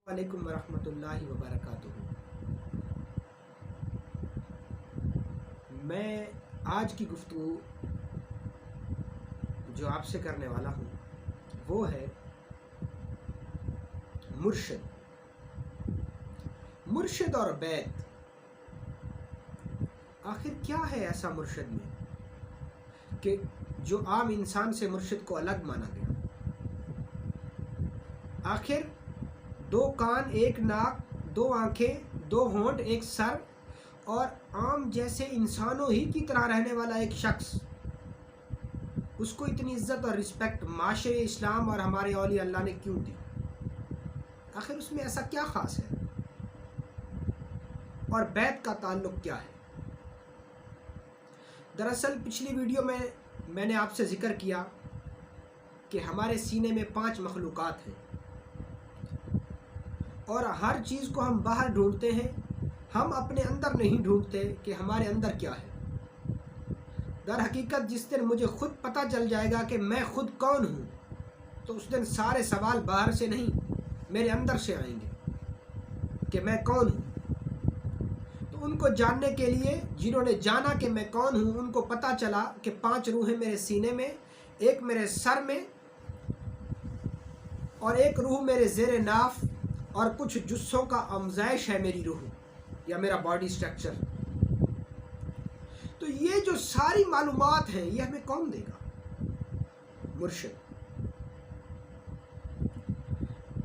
وعلیکم ورحمۃ اللہ وبرکاتہ۔ میں آج کی گفتگو جو آپ سے کرنے والا ہوں وہ ہے مرشد اور بیت۔ آخر کیا ہے ایسا مرشد میں کہ جو عام انسان سے مرشد کو الگ مانا گیا؟ آخر دو کان، ایک ناک، دو آنکھیں، دو ہونٹ، ایک سر اور عام جیسے انسانوں ہی کی طرح رہنے والا ایک شخص، اس کو اتنی عزت اور رسپیکٹ معاشرے اسلام اور ہمارے اولیاء اللہ نے کیوں دی؟ آخر اس میں ایسا کیا خاص ہے؟ اور بیت کا تعلق کیا ہے؟ دراصل پچھلی ویڈیو میں میں نے آپ سے ذکر کیا کہ ہمارے سینے میں 5 مخلوقات ہیں اور ہر چیز کو ہم باہر ڈھونڈتے ہیں، ہم اپنے اندر نہیں ڈھونڈتے کہ ہمارے اندر کیا ہے۔ در حقیقت جس دن مجھے خود پتہ چل جائے گا کہ میں خود کون ہوں، تو اس دن سارے سوال باہر سے نہیں میرے اندر سے آئیں گے کہ میں کون ہوں۔ تو ان کو جاننے کے لیے، جنہوں نے جانا کہ میں کون ہوں، ان کو پتہ چلا کہ 5 روحیں میرے سینے میں، ایک میرے سر میں اور ایک روح میرے زیر ناف، اور کچھ جثوں کا آمیزش ہے میری روح یا میرا باڈی سٹرکچر۔ تو یہ جو ساری معلومات ہیں یہ ہمیں کون دے گا؟ مرشد۔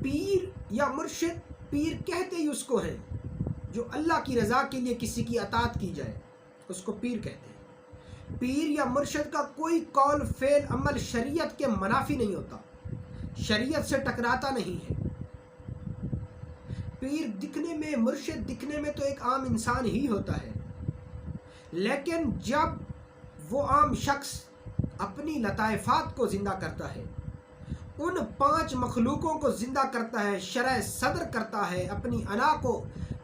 پیر یا مرشد، پیر کہتے ہی اس کو ہیں جو اللہ کی رضا کے لیے کسی کی اطاعت کی جائے، اس کو پیر کہتے ہیں۔ پیر یا مرشد کا کوئی قول، فعل، عمل شریعت کے منافی نہیں ہوتا، شریعت سے ٹکراتا نہیں ہے۔ پیر دکھنے میں، مرشد دکھنے میں تو ایک عام انسان ہی ہوتا ہے، لیکن جب وہ عام شخص اپنی لطائفات کو زندہ کرتا ہے، ان 5 مخلوقوں کو زندہ کرتا ہے، شرح صدر کرتا ہے، اپنی انا کو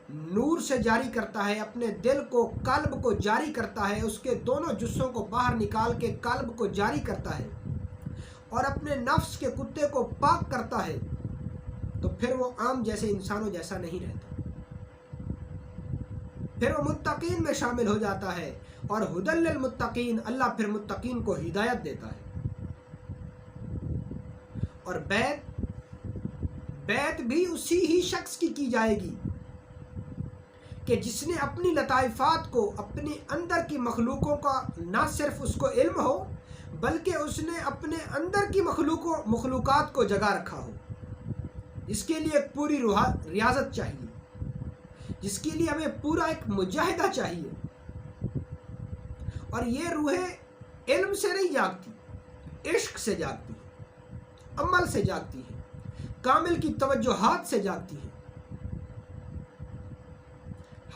نور سے جاری کرتا ہے، اپنے دل کو، قلب کو جاری کرتا ہے، اس کے دونوں جسوں کو باہر نکال کے قلب کو جاری کرتا ہے اور اپنے نفس کے کتے کو پاک کرتا ہے، تو پھر وہ عام جیسے انسانوں جیسا نہیں رہتا، پھر وہ متقین میں شامل ہو جاتا ہے، اور ہدی للمتقین، اللہ پھر متقین کو ہدایت دیتا ہے۔ اور بیت بھی اسی ہی شخص کی جائے گی کہ جس نے اپنی لطائفات کو، اپنے اندر کی مخلوقوں کا نہ صرف اس کو علم ہو، بلکہ اس نے اپنے اندر کی مخلوقات کو جگا رکھا ہو، جس کے لیے ایک پوری ریاضت چاہیے، جس کے لیے ہمیں پورا ایک مجاہدہ چاہیے۔ اور یہ روحیں علم سے نہیں جاگتی، عشق سے جاگتی ہے، عمل سے جاگتی ہے، کامل کی توجہات سے جاگتی ہے۔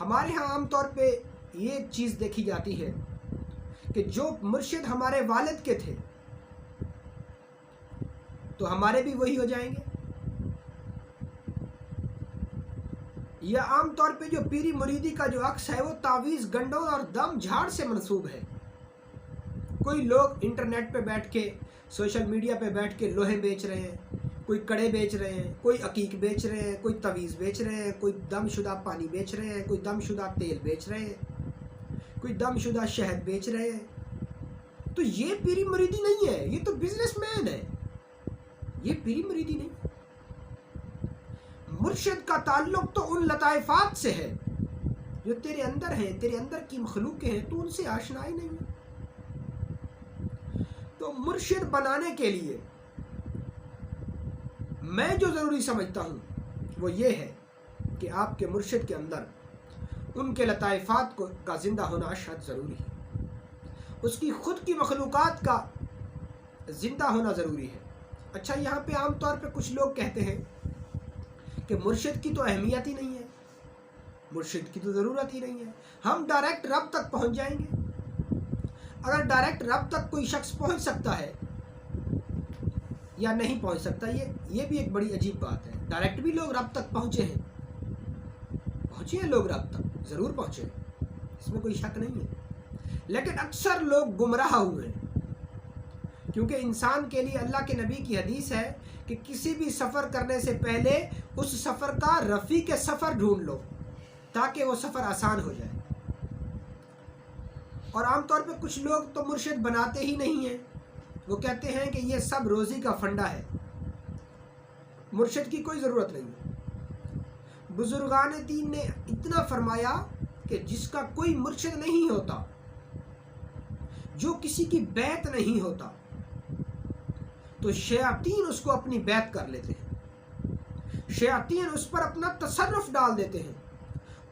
ہمارے ہاں عام طور پہ یہ چیز دیکھی جاتی ہے کہ جو مرشد ہمارے والد کے تھے تو ہمارے بھی وہی ہو جائیں گے، یا عام طور پہ جو پیری مریدی کا جو عکس ہے وہ تعویذ، گنڈوں اور دم جھاڑ سے منسوب ہے۔ کوئی لوگ انٹرنیٹ پہ بیٹھ کے، سوشل میڈیا پہ بیٹھ کے لوہے بیچ رہے ہیں، کوئی کڑے بیچ رہے ہیں، کوئی عقیق بیچ رہے ہیں، کوئی تعویذ بیچ رہے ہیں، کوئی دم شدہ پانی بیچ رہے ہیں، کوئی دم شدہ تیل بیچ رہے ہیں، کوئی دم شدہ شہد بیچ رہے ہیں۔ تو یہ پیری مریدی نہیں ہے، یہ تو بزنس مین ہے، یہ پیری مریدی نہیں۔ مرشد کا تعلق تو ان لطائفات سے ہے جو تیرے اندر ہیں، تیرے اندر کی مخلوقیں ہیں، تو ان سے آشنا ہی نہیں ہے۔ تو مرشد بنانے کے لیے میں جو ضروری سمجھتا ہوں وہ یہ ہے کہ آپ کے مرشد کے اندر ان کے لطائفات کا زندہ ہونا اشد ضروری ہے، اس کی خود کی مخلوقات کا زندہ ہونا ضروری ہے۔ اچھا، یہاں پہ عام طور پہ کچھ لوگ کہتے ہیں کہ مرشد کی تو اہمیت ہی نہیں ہے، مرشد کی تو ضرورت ہی نہیں ہے، ہم ڈائریکٹ رب تک پہنچ جائیں گے۔ اگر ڈائریکٹ رب تک کوئی شخص پہنچ سکتا ہے یا نہیں پہنچ سکتا، یہ بھی ایک بڑی عجیب بات ہے۔ ڈائریکٹ بھی لوگ رب تک پہنچے ہیں لوگ رب تک ضرور پہنچے ہیں، اس میں کوئی شک نہیں ہے، لیکن اکثر لوگ گمراہ ہوئے ہیں، کیونکہ انسان کے لیے اللہ کے نبی کی حدیث ہے کہ کسی بھی سفر کرنے سے پہلے اس سفر کا رفیق سفر ڈھونڈ لو تاکہ وہ سفر آسان ہو جائے۔ اور عام طور پہ کچھ لوگ تو مرشد بناتے ہی نہیں ہیں، وہ کہتے ہیں کہ یہ سب روزی کا فنڈا ہے، مرشد کی کوئی ضرورت نہیں ہے۔ بزرگان دین نے اتنا فرمایا کہ جس کا کوئی مرشد نہیں ہوتا، جو کسی کی بیعت نہیں ہوتا، تو شیاطین اس کو اپنی بیعت کر لیتے ہیں، شیاطین اس پر اپنا تصرف ڈال دیتے ہیں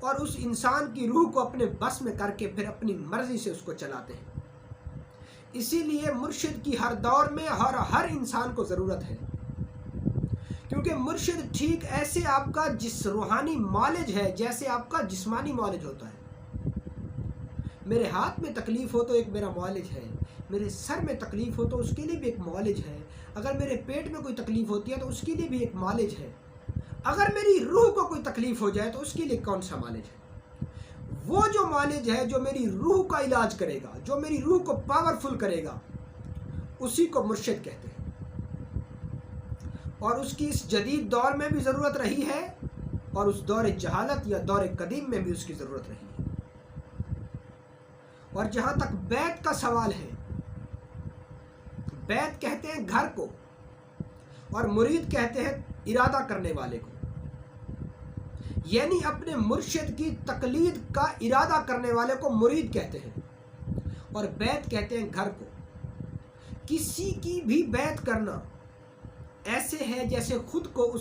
اور اس انسان کی روح کو اپنے بس میں کر کے پھر اپنی مرضی سے اس کو چلاتے ہیں۔ اسی لیے مرشد کی ہر دور میں ہر انسان کو ضرورت ہے، کیونکہ مرشد ٹھیک ایسے آپ کا جس روحانی معالج ہے جیسے آپ کا جسمانی معالج ہوتا ہے۔ میرے ہاتھ میں تکلیف ہو تو ایک میرا معالج ہے، میرے سر میں تکلیف ہو تو اس کے لیے بھی ایک معالج ہے، اگر میرے پیٹ میں کوئی تکلیف ہوتی ہے تو اس کے لیے بھی ایک معالج ہے، اگر میری روح کو کوئی تکلیف ہو جائے تو اس کے لیے کون سا معالج ہے؟ وہ جو معالج ہے جو میری روح کا علاج کرے گا، جو میری روح کو پاورفل کرے گا، اسی کو مرشد کہتے ہیں۔ اور اس کی اس جدید دور میں بھی ضرورت رہی ہے اور اس دور جہالت یا دور قدیم میں بھی اس کی ضرورت رہی ہے۔ اور جہاں تک بیعت کا سوال ہے، بیعت کہتے ہیں گھر کو اور مرید کہتے ہیں ارادہ کرنے والے کو، یعنی اپنے مرشد کی تقلید کا ارادہ کرنے والے کو مرید کہتے ہیں، اور بیعت کہتے ہیں گھر کو۔ کسی کی بھی بیعت کرنا ایسے ہے جیسے خود کو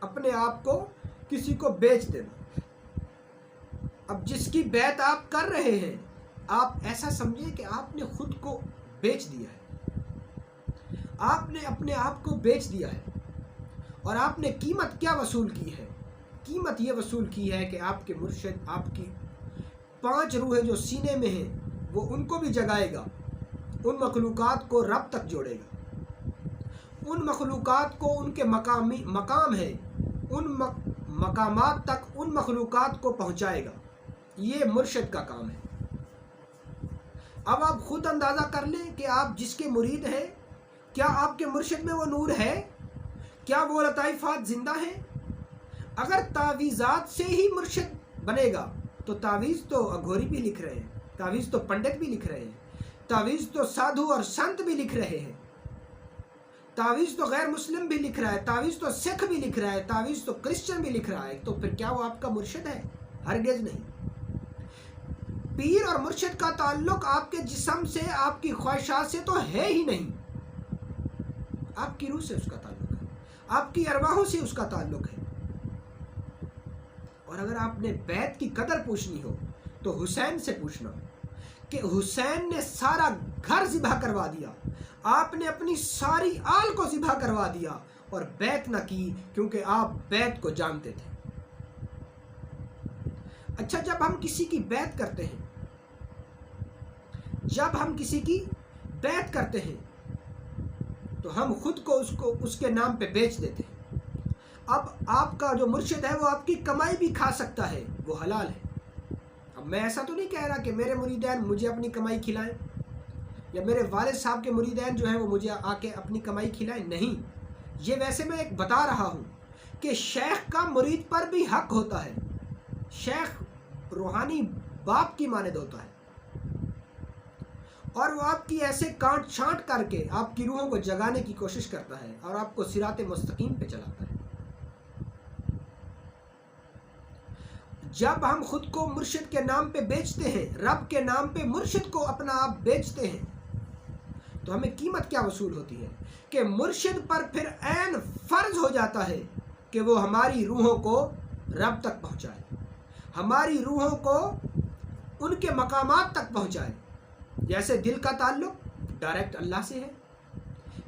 اپنے آپ کو کسی کو بیچ دینا۔ اب جس کی بیعت آپ کر رہے ہیں، آپ ایسا سمجھیں کہ آپ نے خود کو بیچ دیا ہے، آپ نے اپنے آپ کو بیچ دیا ہے۔ اور آپ نے قیمت کیا وصول کی ہے؟ قیمت یہ وصول کی ہے کہ آپ کے مرشد آپ کی 5 روحیں جو سینے میں ہیں وہ ان کو بھی جگائے گا، ان مخلوقات کو رب تک جوڑے گا، ان مخلوقات کو ان کے مقام ہے، ان مقامات تک ان مخلوقات کو پہنچائے گا۔ یہ مرشد کا کام ہے۔ اب آپ خود اندازہ کر لیں کہ آپ جس کے مرید ہیں، کیا آپ کے مرشد میں وہ نور ہے؟ کیا وہ لطائفات زندہ ہیں؟ اگر تعویذات سے ہی مرشد بنے گا تو تعویذ تو اگھوری بھی لکھ رہے ہیں، تعویذ تو پنڈت بھی لکھ رہے ہیں، تعویذ تو سادھو اور سنت بھی لکھ رہے ہیں، تعویذ تو غیر مسلم بھی لکھ رہا ہے، تعویذ تو سکھ بھی لکھ رہا ہے، تعویذ تو کرسچن بھی لکھ رہا ہے، تو پھر کیا وہ آپ کا مرشد ہے؟ ہرگز نہیں۔ پیر اور مرشد کا تعلق آپ کے جسم سے، آپ کی خواہشات سے تو ہے ہی نہیں، آپ کی روح سے اس کا تعلق ہے، آپ کی ارواحوں سے اس کا تعلق ہے۔ اور اگر آپ نے بیعت کی قدر پوچھنی ہو تو حسین سے پوچھنا کہ حسین نے سارا گھر ذبح کروا دیا، آپ نے اپنی ساری آل کو ذبح کروا دیا اور بیعت نہ کی، کیونکہ آپ بیعت کو جانتے تھے۔ اچھا، جب ہم کسی کی بیعت کرتے ہیں، تو ہم خود کو اس کے نام پہ بیچ دیتے ہیں۔ اب آپ کا جو مرشد ہے وہ آپ کی کمائی بھی کھا سکتا ہے، وہ حلال ہے۔ اب میں ایسا تو نہیں کہہ رہا کہ میرے مریدین مجھے اپنی کمائی کھلائیں، یا میرے والد صاحب کے مریدین جو ہیں وہ مجھے آ کے اپنی کمائی کھلائیں، نہیں۔ یہ ویسے میں ایک بتا رہا ہوں کہ شیخ کا مرید پر بھی حق ہوتا ہے، شیخ روحانی باپ کی مانند ہوتا ہے، اور وہ آپ کی ایسے کانٹ چھانٹ کر کے آپ کی روحوں کو جگانے کی کوشش کرتا ہے اور آپ کو صراط مستقیم پہ چلاتا ہے۔ جب ہم خود کو مرشد کے نام پہ بیچتے ہیں، رب کے نام پہ مرشد کو اپنا آپ بیچتے ہیں، تو ہمیں قیمت کیا وصول ہوتی ہے کہ مرشد پر پھر عین فرض ہو جاتا ہے کہ وہ ہماری روحوں کو رب تک پہنچائے، ہماری روحوں کو ان کے مقامات تک پہنچائے۔ جیسے دل کا تعلق ڈائریکٹ اللہ سے ہے،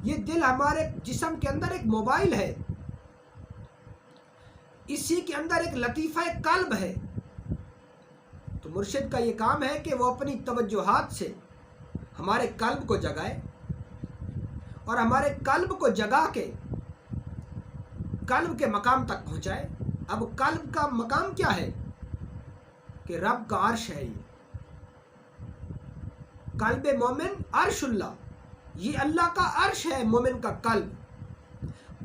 یہ دل ہمارے جسم کے اندر ایک موبائل ہے، اسی کے اندر ایک لطیفہ قلب ہے۔ تو مرشد کا یہ کام ہے کہ وہ اپنی توجہات سے ہمارے قلب کو جگائے اور ہمارے قلب کو جگا کے قلب کے مقام تک پہنچائے۔ اب قلب کا مقام کیا ہے کہ رب کا عرش ہے، یہ قلب مومن عرش اللہ، یہ اللہ کا عرش ہے مومن کا قلب.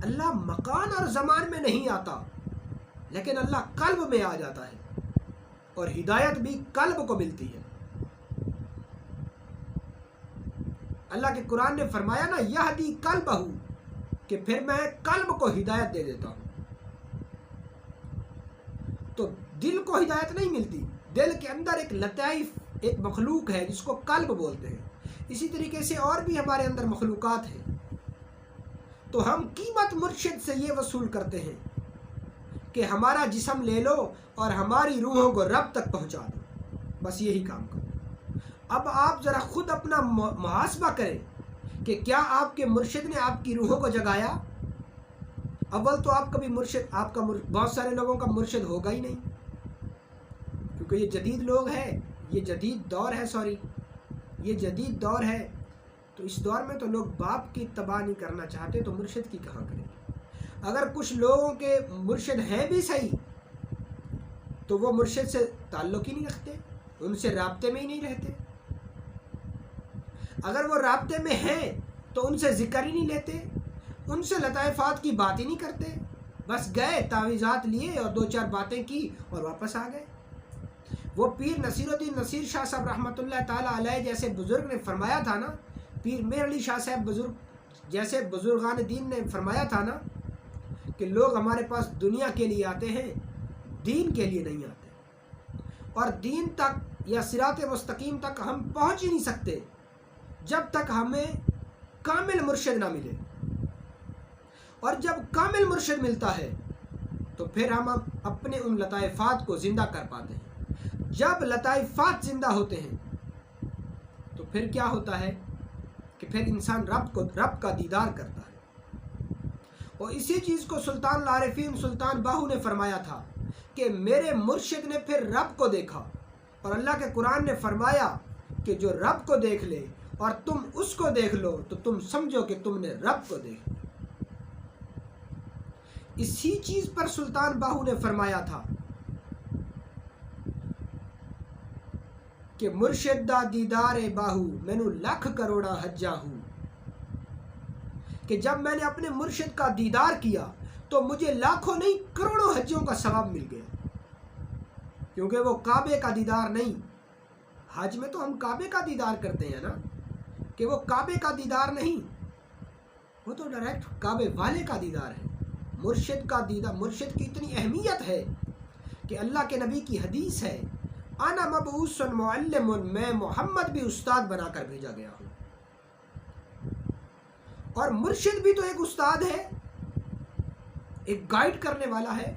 اللہ مکان اور زمان میں نہیں آتا لیکن اللہ قلب میں آ جاتا ہے اور ہدایت بھی قلب کو ملتی ہے. اللہ کے قرآن نے فرمایا نا یہدی قلبہ کہ پھر میں قلب کو ہدایت دے دیتا ہوں. تو دل کو ہدایت نہیں ملتی، دل کے اندر ایک لطائف ایک مخلوق ہے جس کو قلب بولتے ہیں. اسی طریقے سے اور بھی ہمارے اندر مخلوقات ہیں. تو ہم قیمت مرشد سے یہ وصول کرتے ہیں کہ ہمارا جسم لے لو اور ہماری روحوں کو رب تک پہنچا دو، بس یہی کام کرو. اب آپ ذرا خود اپنا محاسبہ کریں کہ کیا آپ کے مرشد نے آپ کی روحوں کو جگایا؟ اول تو آپ کا بھی مرشد بہت سارے لوگوں کا مرشد ہوگا ہی نہیں، کیونکہ یہ جدید لوگ ہیں، یہ جدید دور ہے. تو اس دور میں تو لوگ باپ کی اتباع نہیں کرنا چاہتے تو مرشد کی کہاں کریں گے. اگر کچھ لوگوں کے مرشد ہیں بھی صحیح تو وہ مرشد سے تعلق ہی نہیں رکھتے، ان سے رابطے میں ہی نہیں رہتے. اگر وہ رابطے میں ہیں تو ان سے ذکر ہی نہیں لیتے، ان سے لطائفات کی بات ہی نہیں کرتے، بس گئے تعویذات لیے اور 2-4 باتیں کی اور واپس آ گئے. وہ پیر نصیر الدین نصیر شاہ صاحب رحمۃ اللہ تعالیٰ علیہ جیسے بزرگ نے فرمایا تھا نا، پیر میر علی شاہ صاحب بزرگ جیسے بزرگان دین نے فرمایا تھا نا کہ لوگ ہمارے پاس دنیا کے لیے آتے ہیں، دین کے لیے نہیں آتے. اور دین تک یا صراط مستقیم تک ہم پہنچ ہی نہیں سکتے جب تک ہمیں کامل مرشد نہ ملے. اور جب کامل مرشد ملتا ہے تو پھر ہم اپنے ان لطائفات کو زندہ کر پاتے ہیں. جب لطائفات زندہ ہوتے ہیں تو پھر کیا ہوتا ہے کہ پھر انسان رب کا دیدار کرتا ہے. اور اسی چیز کو سلطان العارفین سلطان باہو نے فرمایا تھا کہ میرے مرشد نے پھر رب کو دیکھا. اور اللہ کے قرآن نے فرمایا کہ جو رب کو دیکھ لے اور تم اس کو دیکھ لو تو تم سمجھو کہ تم نے رب کو دیکھ لیا. اسی چیز پر سلطان باہو نے فرمایا تھا کہ مرشد دا دیدار باہو مینو لکھ کروڑا حجا ہوں، کہ جب میں نے اپنے مرشد کا دیدار کیا تو مجھے لاکھوں نہیں کروڑوں حجوں کا ثواب مل گیا. کیونکہ وہ کعبے کا دیدار نہیں، حج میں تو ہم کعبے کا دیدار کرتے ہیں نا، کہ وہ کعبے کا دیدار نہیں، وہ تو ڈائریکٹ کعبے والے کا دیدار ہے. مرشد کا دیدار، مرشد کی اتنی اہمیت ہے کہ اللہ کے نبی کی حدیث ہے انا مبعوث معلم، میں محمد بھی استاد بنا کر بھیجا گیا ہوں. اور مرشد بھی تو ایک استاد ہے، ایک گائیڈ کرنے والا ہے.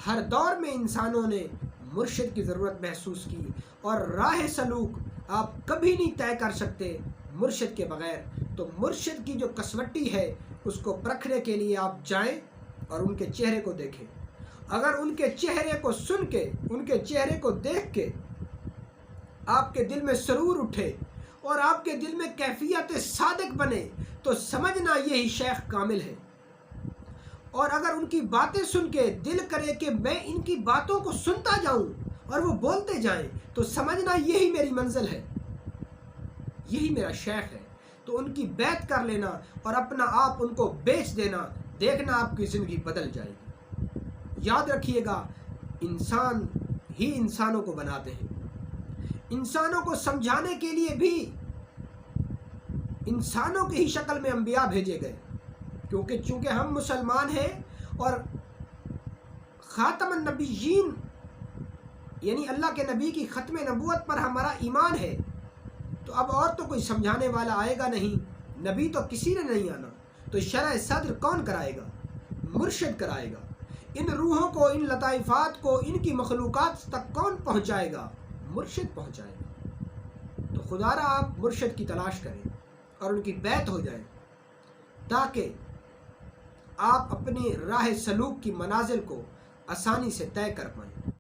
ہر دور میں انسانوں نے مرشد کی ضرورت محسوس کی اور راہ سلوک آپ کبھی نہیں طے کر سکتے مرشد کے بغیر. تو مرشد کی جو کسوٹی ہے اس کو پرکھنے کے لیے آپ جائیں اور ان کے چہرے کو دیکھیں. اگر ان کے چہرے کو سن کے، ان کے چہرے کو دیکھ کے آپ کے دل میں سرور اٹھے اور آپ کے دل میں کیفیت صادق بنے تو سمجھنا یہی شیخ کامل ہے. اور اگر ان کی باتیں سن کے دل کرے کہ میں ان کی باتوں کو سنتا جاؤں اور وہ بولتے جائیں تو سمجھنا یہی میری منزل ہے، یہی میرا شیخ ہے. تو ان کی بیعت کر لینا اور اپنا آپ ان کو بیچ دینا، دیکھنا آپ کی زندگی بدل جائے گی. یاد رکھیے گا انسان ہی انسانوں کو بناتے ہیں. انسانوں کو سمجھانے کے لیے بھی انسانوں کی ہی شکل میں انبیاء بھیجے گئے، چونکہ ہم مسلمان ہیں اور خاتم النبیین یعنی اللہ کے نبی کی ختم نبوت پر ہمارا ایمان ہے. تو اب اور تو کوئی سمجھانے والا آئے گا نہیں، نبی تو کسی نے نہیں آنا. تو شرح صدر کون کرائے گا؟ مرشد کرائے گا. ان روحوں کو، ان لطائفات کو، ان کی مخلوقات تک کون پہنچائے گا؟ مرشد پہنچائے گا. تو خدا را آپ مرشد کی تلاش کریں اور ان کی بیعت ہو جائیں تاکہ آپ اپنی راہ سلوک کی منازل کو آسانی سے طے کر پائیں.